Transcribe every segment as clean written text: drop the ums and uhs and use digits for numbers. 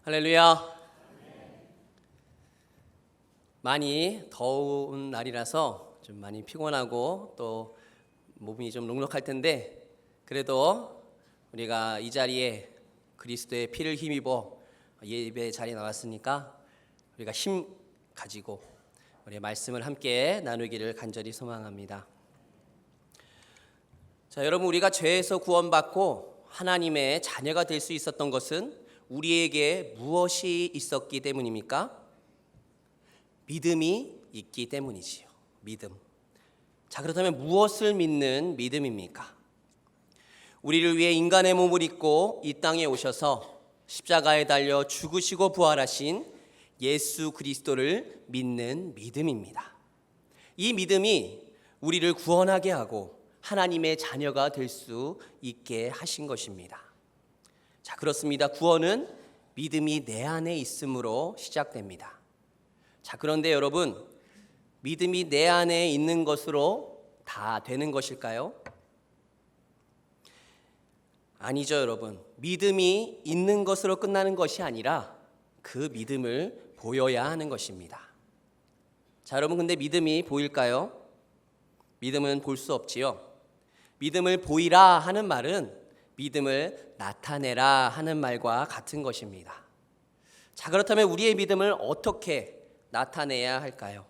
할렐루야. 많이 더운 날이라서 좀 많이 피곤하고 또 몸이 좀 눅눅할 텐데, 그래도 우리가 이 자리에 그리스도의 피를 힘입어 예배 자리에 나왔으니까 우리가 힘 가지고 우리의 말씀을 함께 나누기를 간절히 소망합니다. 자, 여러분, 우리가 죄에서 구원받고 하나님의 자녀가 될 수 있었던 것은 우리에게 무엇이 있었기 때문입니까? 믿음이 있기 때문이지요. 믿음. 자, 그렇다면 무엇을 믿는 믿음입니까? 우리를 위해 인간의 몸을 입고 이 땅에 오셔서 십자가에 달려 죽으시고 부활하신 예수 그리스도를 믿는 믿음입니다. 이 믿음이 우리를 구원하게 하고 하나님의 자녀가 될 수 있게 하신 것입니다. 자, 그렇습니다. 구원은 믿음이 내 안에 있음으로 시작됩니다. 자, 그런데 여러분, 믿음이 내 안에 있는 것으로 다 되는 것일까요? 아니죠, 여러분. 믿음이 있는 것으로 끝나는 것이 아니라 그 믿음을 보여야 하는 것입니다. 자, 여러분, 근데 믿음이 보일까요? 믿음은 볼 수 없지요. 믿음을 보이라 하는 말은 믿음을 나타내라 하는 말과 같은 것입니다. 자, 그렇다면 우리의 믿음을 어떻게 나타내야 할까요?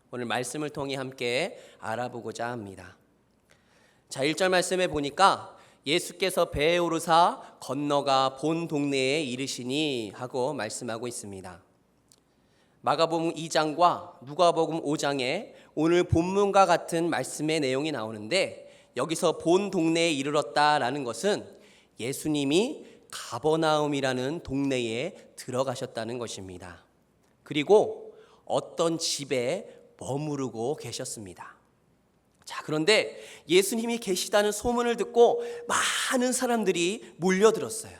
오늘 말씀을 통해 함께 알아보고자 합니다. 자, 1절 말씀에 보니까 예수께서 배에 오르사 건너가 본 동네에 이르시니 하고 말씀하고 있습니다. 마가복음 2장과 누가복음 5장에 오늘 본문과 같은 말씀의 내용이 나오는데, 여기서 본 동네에 이르렀다라는 것은 예수님이 가버나움이라는 동네에 들어가셨다는 것입니다. 그리고 어떤 집에 머무르고 계셨습니다. 자, 그런데 예수님이 계시다는 소문을 듣고 많은 사람들이 몰려들었어요.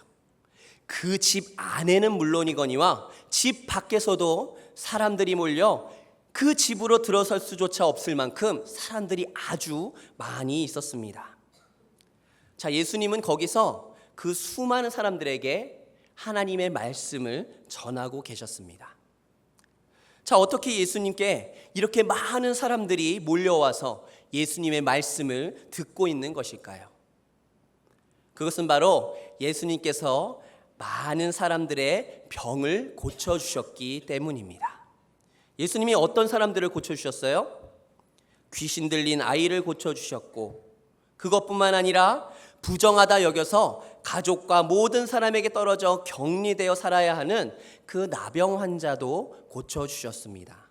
그 집 안에는 물론이거니와 집 밖에서도 사람들이 몰려 그 집으로 들어설 수조차 없을 만큼 사람들이 아주 많이 있었습니다. 자, 예수님은 거기서 그 수많은 사람들에게 하나님의 말씀을 전하고 계셨습니다. 자, 어떻게 예수님께 이렇게 많은 사람들이 몰려와서 예수님의 말씀을 듣고 있는 것일까요? 그것은 바로 예수님께서 많은 사람들의 병을 고쳐주셨기 때문입니다. 예수님이 어떤 사람들을 고쳐주셨어요? 귀신 들린 아이를 고쳐주셨고, 그것뿐만 아니라 부정하다 여겨서 가족과 모든 사람에게 떨어져 격리되어 살아야 하는 그 나병 환자도 고쳐주셨습니다.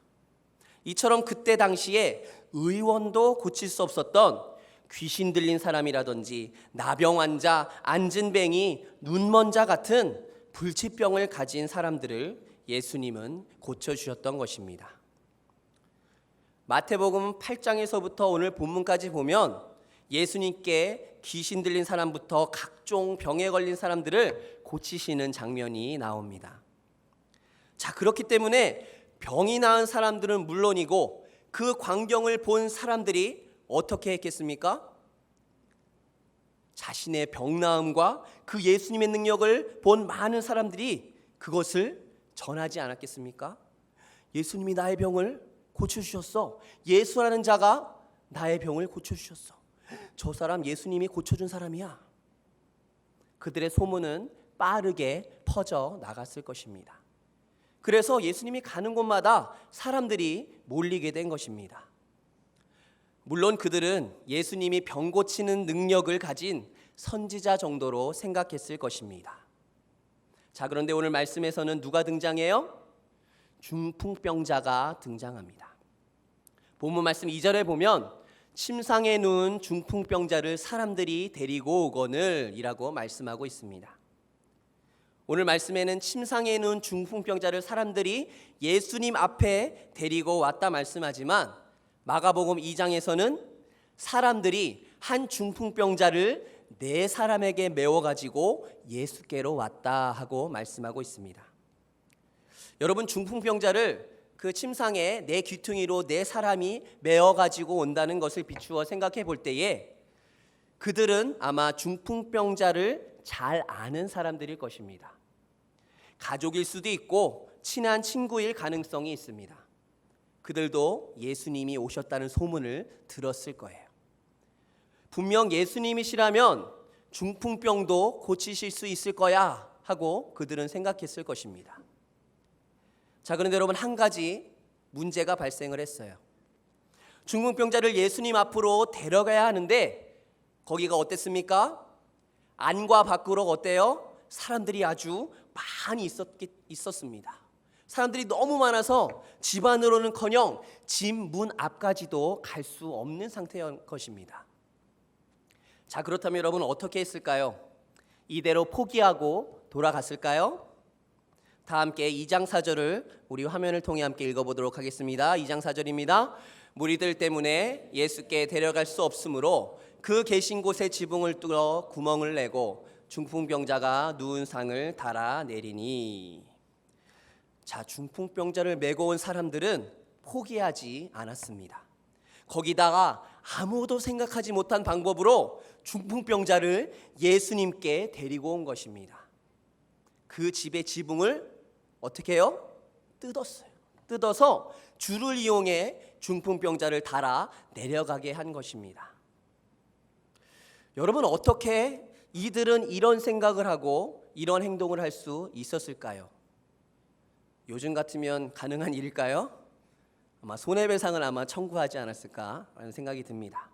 이처럼 그때 당시에 의원도 고칠 수 없었던 귀신 들린 사람이라든지 나병 환자, 안진뱅이, 눈먼 자 같은 불치병을 가진 사람들을 예수님은 고쳐주셨던 것입니다. 마태복음 8장에서부터 오늘 본문까지 보면 예수님께 귀신 들린 사람부터 각종 병에 걸린 사람들을 고치시는 장면이 나옵니다. 자, 그렇기 때문에 병이 나은 사람들은 물론이고 그 광경을 본 사람들이 어떻게 했겠습니까? 자신의 병 나음과 그 예수님의 능력을 본 많은 사람들이 그것을 전하지 않았겠습니까? 예수님이 나의 병을 고쳐주셨어. 예수라는 자가 나의 병을 고쳐주셨어. 저 사람 예수님이 고쳐준 사람이야. 그들의 소문은 빠르게 퍼져 나갔을 것입니다. 그래서 예수님이 가는 곳마다 사람들이 몰리게 된 것입니다. 물론 그들은 예수님이 병 고치는 능력을 가진 선지자 정도로 생각했을 것입니다. 자, 그런데 오늘 말씀에서는 누가 등장해요? 중풍병자가 등장합니다. 본문 말씀 2절에 보면 침상에 누운 중풍병자를 사람들이 데리고 오거늘 이라고 말씀하고 있습니다. 오늘 말씀에는 침상에 누운 중풍병자를 사람들이 예수님 앞에 데리고 왔다 말씀하지만, 마가복음 2장에서는 사람들이 한 중풍병자를 4사람에게 메워가지고 예수께로 왔다 하고 말씀하고 있습니다. 여러분, 중풍병자를 그 침상에 4귀퉁이로 4사람이 메어가지고 온다는 것을 비추어 생각해 볼 때에 그들은 아마 중풍병자를 잘 아는 사람들일 것입니다. 가족일 수도 있고 친한 친구일 가능성이 있습니다. 그들도 예수님이 오셨다는 소문을 들었을 거예요. 분명 예수님이시라면 중풍병도 고치실 수 있을 거야 하고 그들은 생각했을 것입니다. 자, 그런데 여러분, 한 가지 문제가 발생을 했어요. 중풍병자를 예수님 앞으로 데려가야 하는데 거기가 어땠습니까? 안과 밖으로 어때요? 사람들이 아주 많이 있었습니다. 사람들이 너무 많아서 집 안으로는커녕 집 문 앞까지도 갈 수 없는 상태인 것입니다. 자, 그렇다면 여러분 어떻게 했을까요? 이대로 포기하고 돌아갔을까요? 다 함께 2장 4절을 우리 화면을 통해 함께 읽어보도록 하겠습니다. 2장 4절입니다. 무리들 때문에 예수께 데려갈 수 없으므로 그 계신 곳에 지붕을 뚫어 구멍을 내고 중풍병자가 누운 상을 달아내리니. 자, 중풍병자를 메고 온 사람들은 포기하지 않았습니다. 거기다가 아무도 생각하지 못한 방법으로 중풍병자를 예수님께 데리고 온 것입니다. 그 집의 지붕을 어떻게 해요? 뜯었어요. 뜯어서 줄을 이용해 중풍병자를 달아 내려가게 한 것입니다. 여러분, 어떻게 이들은 이런 생각을 하고 이런 행동을 할 수 있었을까요? 요즘 같으면 가능한 일일까요? 아마 손해배상을 아마 청구하지 않았을까라는 생각이 듭니다.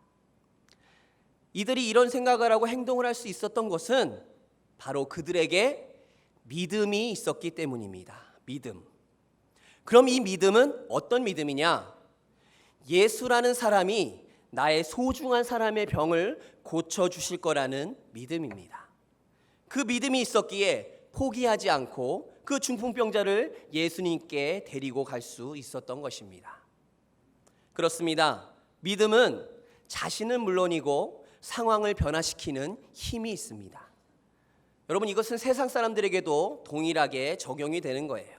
이들이 이런 생각을 하고 행동을 할 수 있었던 것은 바로 그들에게 믿음이 있었기 때문입니다. 믿음. 그럼 이 믿음은 어떤 믿음이냐? 예수라는 사람이 나의 소중한 사람의 병을 고쳐주실 거라는 믿음입니다. 그 믿음이 있었기에 포기하지 않고 그 중풍병자를 예수님께 데리고 갈 수 있었던 것입니다. 그렇습니다. 믿음은 자신은 물론이고 상황을 변화시키는 힘이 있습니다. 여러분, 이것은 세상 사람들에게도 동일하게 적용이 되는 거예요.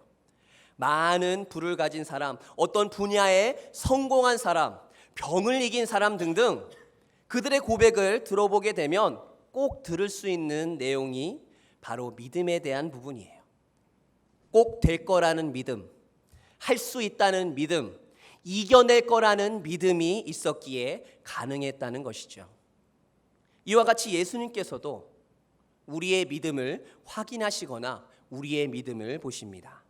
많은 부를 가진 사람, 어떤 분야에 성공한 사람, 병을 이긴 사람 등등 그들의 고백을 들어보게 되면 꼭 들을 수 있는 내용이 바로 믿음에 대한 부분이에요. 꼭 될 거라는 믿음, 할 수 있다는 믿음, 이겨낼 거라는 믿음이 있었기에 가능했다는 것이죠. 이와 같이 예수님께서도 우리의 믿음을 확인하시거나 우리의 믿음을 보십니다.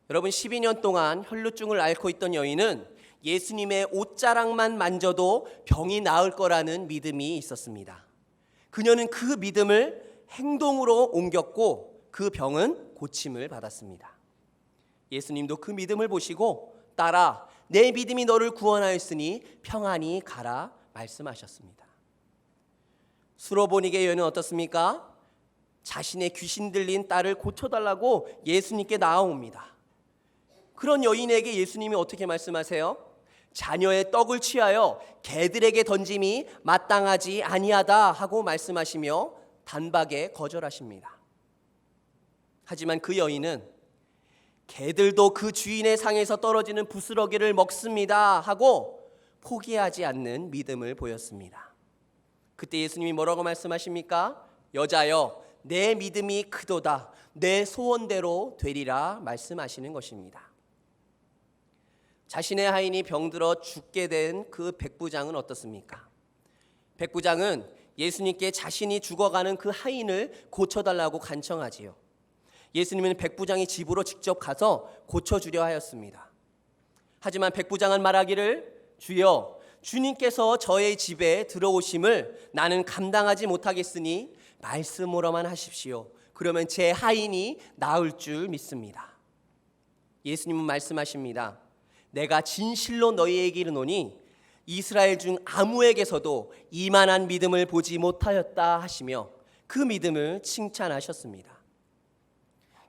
여러분, 12년 동안 혈루증을 앓고 있던 여인은 예수님의 옷자락만 만져도 병이 나을 거라는 믿음이 있었습니다. 그녀는 그 믿음을 행동으로 옮겼고 그 병은 고침을 받았습니다. 예수님도 그 믿음을 보시고 딸아, 내 믿음이 너를 구원하였으니 평안히 가라 말씀하셨습니다. 수로보니게 여인은 어떻습니까? 자신의 귀신 들린 딸을 고쳐달라고 예수님께 나아옵니다. 그런 여인에게 예수님이 어떻게 말씀하세요? 자녀의 떡을 취하여 개들에게 던짐이 마땅하지 아니하다 하고 말씀하시며 단박에 거절하십니다. 하지만 그 여인은 개들도 그 주인의 상에서 떨어지는 부스러기를 먹습니다 하고 포기하지 않는 믿음을 보였습니다. 그때 예수님이 뭐라고 말씀하십니까? 여자여, 내 믿음이 크도다. 내 소원대로 되리라 말씀하시는 것입니다. 자신의 하인이 병들어 죽게 된 그 백부장은 어떻습니까? 백부장은 예수님께 자신이 죽어가는 그 하인을 고쳐달라고 간청하지요. 예수님은 백부장의 집으로 직접 가서 고쳐주려 하였습니다. 하지만 백부장은 말하기를 주여, 주님께서 저의 집에 들어오심을 나는 감당하지 못하겠으니 말씀으로만 하십시오. 그러면 제 하인이 나을 줄 믿습니다. 예수님은 말씀하십니다. 내가 진실로 너희에게 이르노니 이스라엘 중 아무에게서도 이만한 믿음을 보지 못하였다 하시며 그 믿음을 칭찬하셨습니다.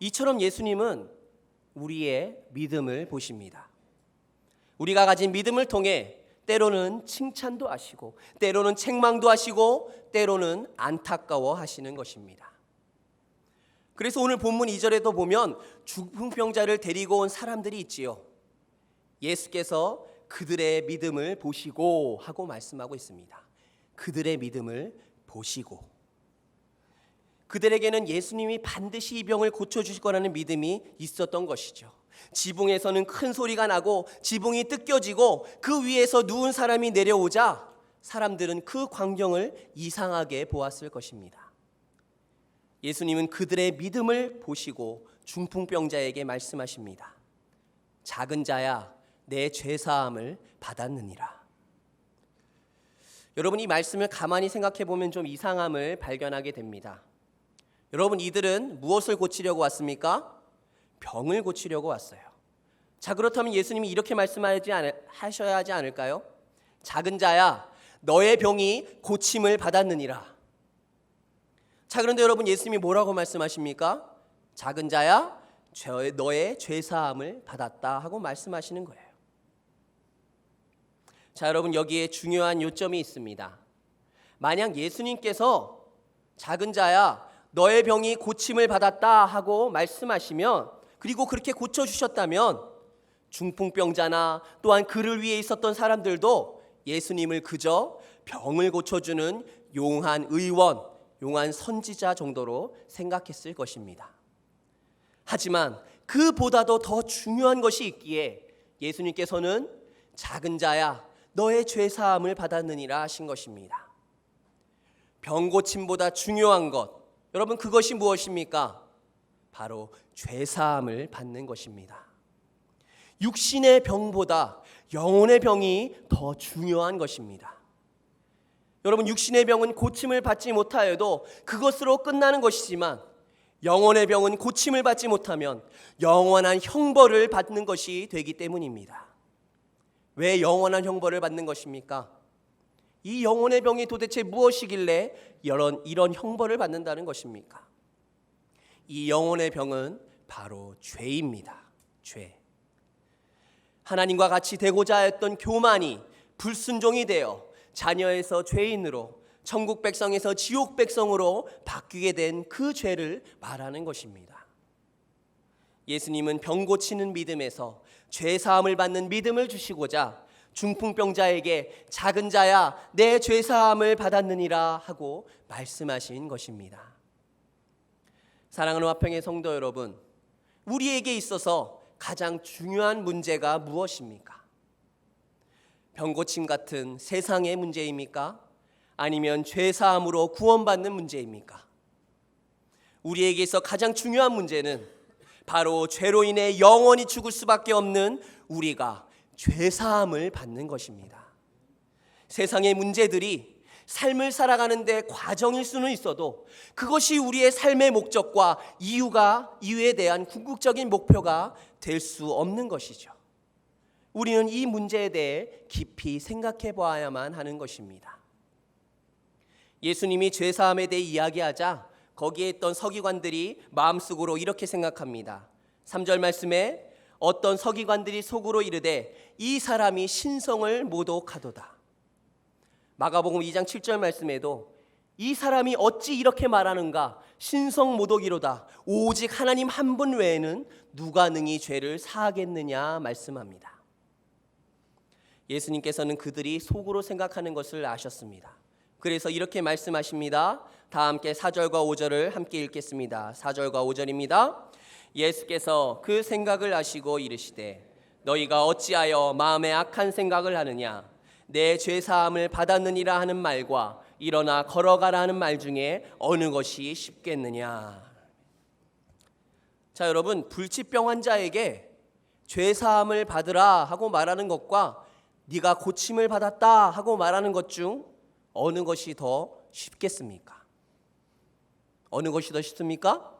이처럼 예수님은 우리의 믿음을 보십니다. 우리가 가진 믿음을 통해 때로는 칭찬도 하시고 때로는 책망도 하시고 때로는 안타까워 하시는 것입니다. 그래서 오늘 본문 2절에도 보면 중풍병자를 데리고 온 사람들이 있지요. 예수께서 그들의 믿음을 보시고 하고 말씀하고 있습니다. 그들의 믿음을 보시고. 그들에게는 예수님이 반드시 이 병을 고쳐주실 거라는 믿음이 있었던 것이죠. 지붕에서는 큰 소리가 나고 지붕이 뜯겨지고 그 위에서 누운 사람이 내려오자 사람들은 그 광경을 이상하게 보았을 것입니다. 예수님은 그들의 믿음을 보시고 중풍병자에게 말씀하십니다. 작은 자야, 내 죄사함을 받았느니라. 여러분, 이 말씀을 가만히 생각해 보면 좀 이상함을 발견하게 됩니다. 여러분, 이들은 무엇을 고치려고 왔습니까? 병을 고치려고 왔어요. 자, 그렇다면 예수님이 이렇게 말씀하셔야 하지 않을까요? 작은 자야, 너의 병이 고침을 받았느니라. 자, 그런데 여러분, 예수님이 뭐라고 말씀하십니까? 작은 자야, 너의 죄사함을 받았다 하고 말씀하시는 거예요. 자, 여러분, 여기에 중요한 요점이 있습니다. 만약 예수님께서 작은 자야, 너의 병이 고침을 받았다 하고 말씀하시면, 그리고 그렇게 고쳐주셨다면 중풍병자나 또한 그를 위해 있었던 사람들도 예수님을 그저 병을 고쳐주는 용한 의원, 용한 선지자 정도로 생각했을 것입니다. 하지만 그보다도 더 중요한 것이 있기에 예수님께서는 작은 자야, 너의 죄사함을 받았느니라 하신 것입니다. 병 고침보다 중요한 것, 여러분, 그것이 무엇입니까? 바로 죄사함을 받는 것입니다. 육신의 병보다 영혼의 병이 더 중요한 것입니다. 여러분, 육신의 병은 고침을 받지 못하여도 그것으로 끝나는 것이지만 영혼의 병은 고침을 받지 못하면 영원한 형벌을 받는 것이 되기 때문입니다. 왜 영원한 형벌을 받는 것입니까? 이 영혼의 병이 도대체 무엇이길래 이런 형벌을 받는다는 것입니까? 이 영혼의 병은 바로 죄입니다. 죄. 하나님과 같이 되고자 했던 교만이 불순종이 되어 자녀에서 죄인으로, 천국 백성에서 지옥 백성으로 바뀌게 된 그 죄를 말하는 것입니다. 예수님은 병 고치는 믿음에서 죄 사함을 받는 믿음을 주시고자 중풍병자에게 작은 자야, 내 죄 사함을 받았느니라 하고 말씀하신 것입니다. 사랑하는 화평의 성도 여러분, 우리에게 있어서 가장 중요한 문제가 무엇입니까? 병 고침 같은 세상의 문제입니까? 아니면 죄 사함으로 구원받는 문제입니까? 우리에게 있어 가장 중요한 문제는 바로 죄로 인해 영원히 죽을 수밖에 없는 우리가 죄 사함을 받는 것입니다. 세상의 문제들이 삶을 살아가는데 과정일 수는 있어도 그것이 우리의 삶의 목적과 이유에 대한 궁극적인 목표가 될 수 없는 것이죠. 우리는 이 문제에 대해 깊이 생각해 보아야만 하는 것입니다. 예수님이 죄사함에 대해 이야기하자 거기에 있던 서기관들이 마음속으로 이렇게 생각합니다. 3절 말씀에 어떤 서기관들이 속으로 이르되 이 사람이 신성을 모독하도다. 마가복음 2장 7절 말씀에도 이 사람이 어찌 이렇게 말하는가, 신성 모독이로다. 오직 하나님 한 분 외에는 누가 능히 죄를 사하겠느냐 말씀합니다. 예수님께서는 그들이 속으로 생각하는 것을 아셨습니다. 그래서 이렇게 말씀하십니다. 다 함께 4절과 5절을 함께 읽겠습니다. 4절과 5절입니다. 예수께서 그 생각을 아시고 이르시되 너희가 어찌하여 마음에 악한 생각을 하느냐, 내 죄사함을 받았느니라 하는 말과 일어나 걸어가라 하는 말 중에 어느 것이 쉽겠느냐. 자, 여러분, 불치병 환자에게 죄사함을 받으라 하고 말하는 것과 네가 고침을 받았다 하고 말하는 것 중 어느 것이 더 쉽겠습니까? 어느 것이 더 쉽습니까?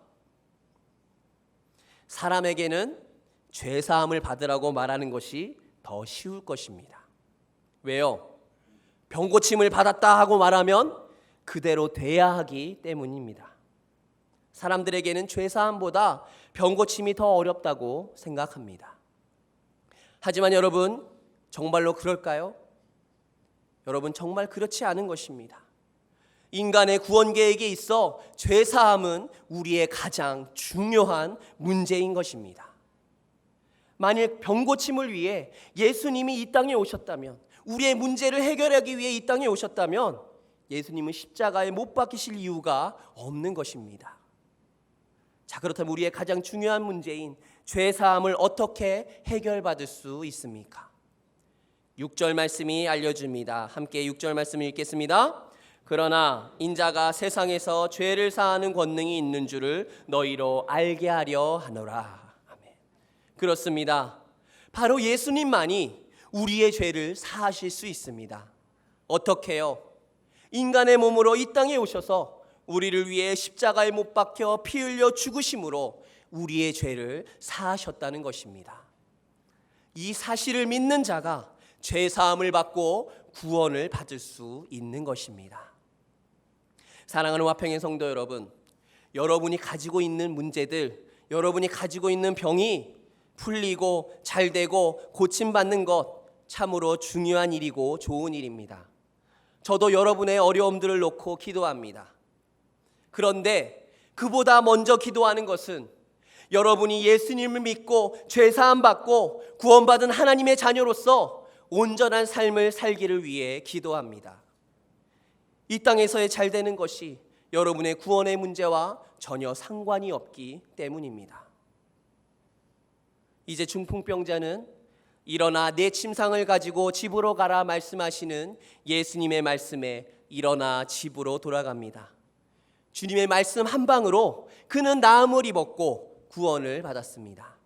사람에게는 죄사함을 받으라고 말하는 것이 더 쉬울 것입니다. 왜요? 병 고침을 받았다 하고 말하면 그대로 돼야 하기 때문입니다. 사람들에게는 죄사함보다 병 고침이 더 어렵다고 생각합니다. 하지만 여러분, 정말로 그럴까요? 여러분, 정말 그렇지 않은 것입니다. 인간의 구원 계획에 있어 죄사함은 우리의 가장 중요한 문제인 것입니다. 만일 병 고침을 위해 예수님이 이 땅에 오셨다면, 우리의 문제를 해결하기 위해 이 땅에 오셨다면 예수님은 십자가에 못 박히실 이유가 없는 것입니다. 자, 그렇다면 우리의 가장 중요한 문제인 죄사함을 어떻게 해결받을 수 있습니까? 6절 말씀이 알려줍니다. 함께 6절 말씀을 읽겠습니다. 그러나 인자가 세상에서 죄를 사하는 권능이 있는 줄을 너희로 알게 하려 하노라. 아멘. 그렇습니다. 바로 예수님만이 우리의 죄를 사하실 수 있습니다. 어떻게요? 인간의 몸으로 이 땅에 오셔서 우리를 위해 십자가에 못 박혀 피 흘려 죽으심으로 우리의 죄를 사하셨다는 것입니다. 이 사실을 믿는 자가 죄 사함을 받고 구원을 받을 수 있는 것입니다. 사랑하는 화평의 성도 여러분, 여러분이 가지고 있는 문제들, 여러분이 가지고 있는 병이 풀리고 잘되고 고침받는 것 참으로 중요한 일이고 좋은 일입니다. 저도 여러분의 어려움들을 놓고 기도합니다. 그런데 그보다 먼저 기도하는 것은 여러분이 예수님을 믿고 죄사함 받고 구원받은 하나님의 자녀로서 온전한 삶을 살기를 위해 기도합니다. 이 땅에서의 잘되는 것이 여러분의 구원의 문제와 전혀 상관이 없기 때문입니다. 이제 중풍병자는 일어나 내 침상을 가지고 집으로 가라 말씀하시는 예수님의 말씀에 일어나 집으로 돌아갑니다. 주님의 말씀 한 방으로 그는 나음을 입었고 구원을 받았습니다.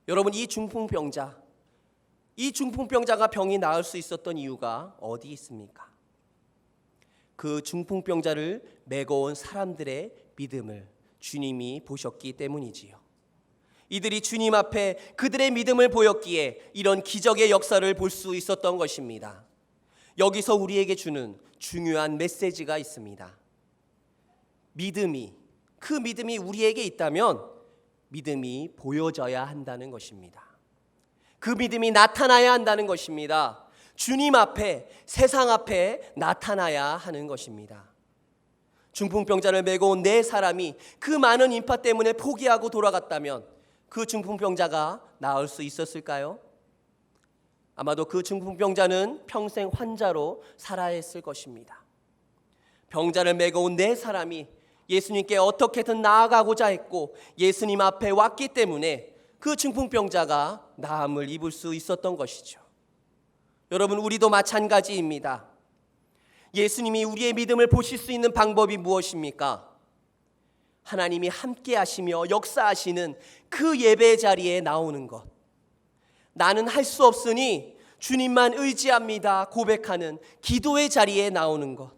여러분, 이 중풍병자가 병이 나을 수 있었던 이유가 어디 있습니까? 그 중풍병자를 메고 온 사람들의 믿음을 주님이 보셨기 때문이지요. 이들이 주님 앞에 그들의 믿음을 보였기에 이런 기적의 역사를 볼 수 있었던 것입니다. 여기서 우리에게 주는 중요한 메시지가 있습니다. 그 믿음이 우리에게 있다면 믿음이 보여져야 한다는 것입니다. 그 믿음이 나타나야 한다는 것입니다. 주님 앞에, 세상 앞에 나타나야 하는 것입니다. 중풍병자를 메고 온 네 사람이 그 많은 인파 때문에 포기하고 돌아갔다면 그 중풍병자가 나을 수 있었을까요? 아마도 그 중풍병자는 평생 환자로 살아야 했을 것입니다. 병자를 메고 온 네 사람이 예수님께 어떻게든 나아가고자 했고 예수님 앞에 왔기 때문에 그 중풍병자가 나음을 입을 수 있었던 것이죠. 여러분, 우리도 마찬가지입니다. 예수님이 우리의 믿음을 보실 수 있는 방법이 무엇입니까? 하나님이 함께 하시며 역사하시는 그 예배 자리에 나오는 것. 나는 할 수 없으니 주님만 의지합니다 고백하는 기도의 자리에 나오는 것.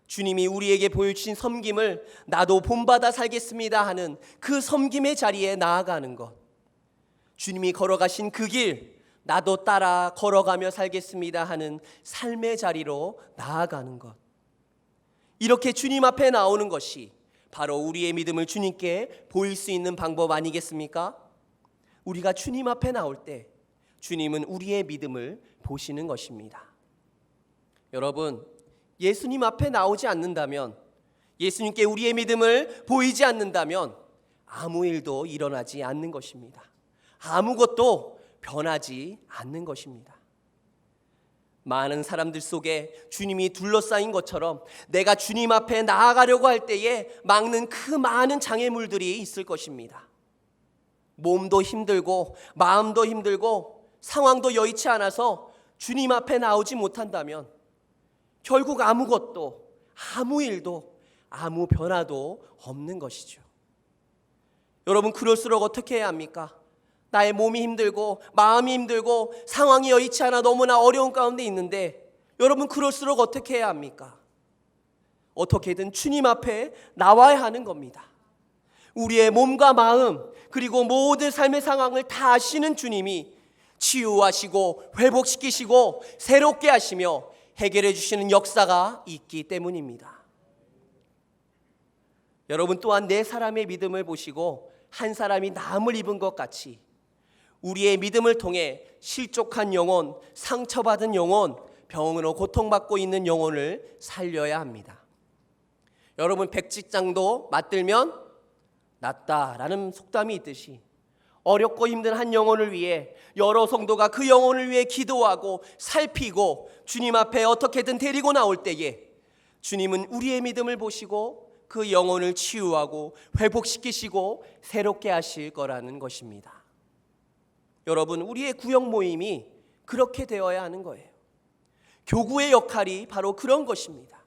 주님이 우리에게 보여주신 섬김을 나도 본받아 살겠습니다 하는 그 섬김의 자리에 나아가는 것. 주님이 걸어가신 그 길 나도 따라 걸어가며 살겠습니다 하는 삶의 자리로 나아가는 것. 이렇게 주님 앞에 나오는 것이 바로 우리의 믿음을 주님께 보일 수 있는 방법 아니겠습니까? 우리가 주님 앞에 나올 때 주님은 우리의 믿음을 보시는 것입니다. 여러분, 예수님 앞에 나오지 않는다면, 예수님께 우리의 믿음을 보이지 않는다면 아무 일도 일어나지 않는 것입니다. 아무것도 변하지 않는 것입니다. 많은 사람들 속에 주님이 둘러싸인 것처럼 내가 주님 앞에 나아가려고 할 때에 막는 그 많은 장애물들이 있을 것입니다. 몸도 힘들고 마음도 힘들고 상황도 여의치 않아서 주님 앞에 나오지 못한다면 결국 아무것도, 아무 일도, 아무 변화도 없는 것이죠. 여러분, 그럴수록 어떻게 해야 합니까? 나의 몸이 힘들고 마음이 힘들고 상황이 여의치 않아 너무나 어려운 가운데 있는데 여러분, 그럴수록 어떻게 해야 합니까? 어떻게든 주님 앞에 나와야 하는 겁니다. 우리의 몸과 마음 그리고 모든 삶의 상황을 다 아시는 주님이 치유하시고 회복시키시고 새롭게 하시며 해결해 주시는 역사가 있기 때문입니다. 여러분, 또한 네 사람의 믿음을 보시고 한 사람이 나음을 입은 것 같이 우리의 믿음을 통해 실족한 영혼, 상처받은 영혼, 병으로 고통받고 있는 영혼을 살려야 합니다. 여러분, 백지장도 맞들면 낫다라는 속담이 있듯이 어렵고 힘든 한 영혼을 위해 여러 성도가 그 영혼을 위해 기도하고 살피고 주님 앞에 어떻게든 데리고 나올 때에 주님은 우리의 믿음을 보시고 그 영혼을 치유하고 회복시키시고 새롭게 하실 거라는 것입니다. 여러분, 우리의 구역 모임이 그렇게 되어야 하는 거예요. 교구의 역할이 바로 그런 것입니다.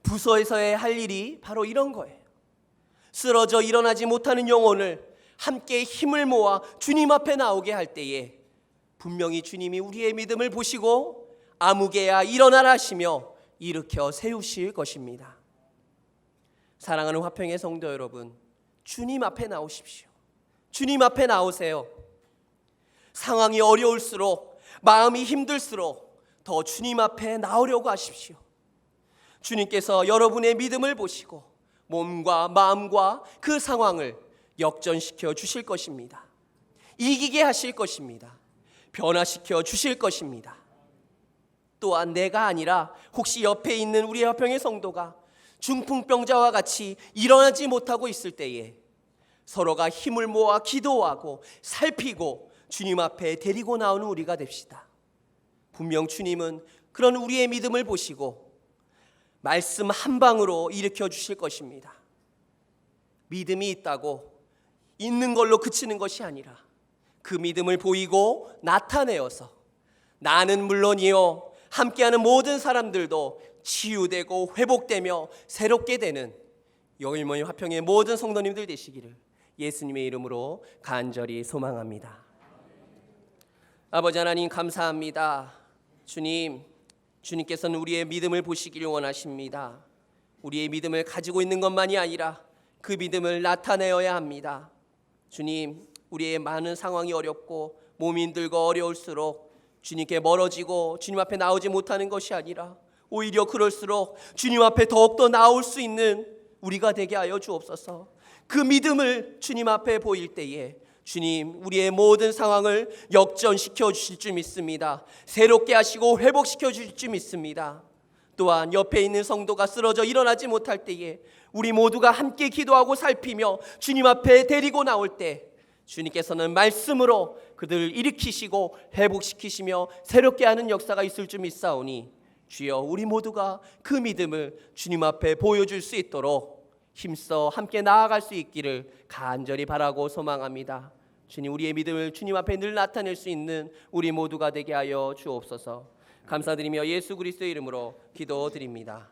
부서에서의 할 일이 바로 이런 거예요. 쓰러져 일어나지 못하는 영혼을 함께 힘을 모아 주님 앞에 나오게 할 때에 분명히 주님이 우리의 믿음을 보시고 아무개야 일어나라 하시며 일으켜 세우실 것입니다. 사랑하는 화평의 성도 여러분, 주님 앞에 나오십시오. 주님 앞에 나오세요. 상황이 어려울수록, 마음이 힘들수록 더 주님 앞에 나오려고 하십시오. 주님께서 여러분의 믿음을 보시고 몸과 마음과 그 상황을 역전시켜 주실 것입니다. 이기게 하실 것입니다. 변화시켜 주실 것입니다. 또한 내가 아니라 혹시 옆에 있는 우리 화평의 성도가 중풍병자와 같이 일어나지 못하고 있을 때에 서로가 힘을 모아 기도하고 살피고 주님 앞에 데리고 나오는 우리가 됩시다. 분명 주님은 그런 우리의 믿음을 보시고 말씀 한 방으로 일으켜 주실 것입니다. 믿음이 있다고 있는 걸로 그치는 것이 아니라 그 믿음을 보이고 나타내어서 나는 물론이요 함께하는 모든 사람들도 치유되고 회복되며 새롭게 되는 영일모임 화평의 모든 성도님들 되시기를 예수님의 이름으로 간절히 소망합니다. 아버지 하나님, 감사합니다. 주님께서는 우리의 믿음을 보시기를 원하십니다. 우리의 믿음을 가지고 있는 것만이 아니라 그 믿음을 나타내어야 합니다. 주님, 우리의 많은 상황이 어렵고 몸이 힘들고 어려울수록 주님께 멀어지고 주님 앞에 나오지 못하는 것이 아니라 오히려 그럴수록 주님 앞에 더욱더 나올 수 있는 우리가 되게 하여 주옵소서. 그 믿음을 주님 앞에 보일 때에 주님, 우리의 모든 상황을 역전시켜 주실 줄 믿습니다. 새롭게 하시고 회복시켜 주실 줄 믿습니다. 또한 옆에 있는 성도가 쓰러져 일어나지 못할 때에 우리 모두가 함께 기도하고 살피며 주님 앞에 데리고 나올 때 주님께서는 말씀으로 그들을 일으키시고 회복시키시며 새롭게 하는 역사가 있을 줄 믿사오니 주여, 우리 모두가 그 믿음을 주님 앞에 보여줄 수 있도록 힘써 함께 나아갈 수 있기를 간절히 바라고 소망합니다. 주님, 우리의 믿음을 주님 앞에 늘 나타낼 수 있는 우리 모두가 되게 하여 주옵소서. 감사드리며 예수 그리스도의 이름으로 기도드립니다.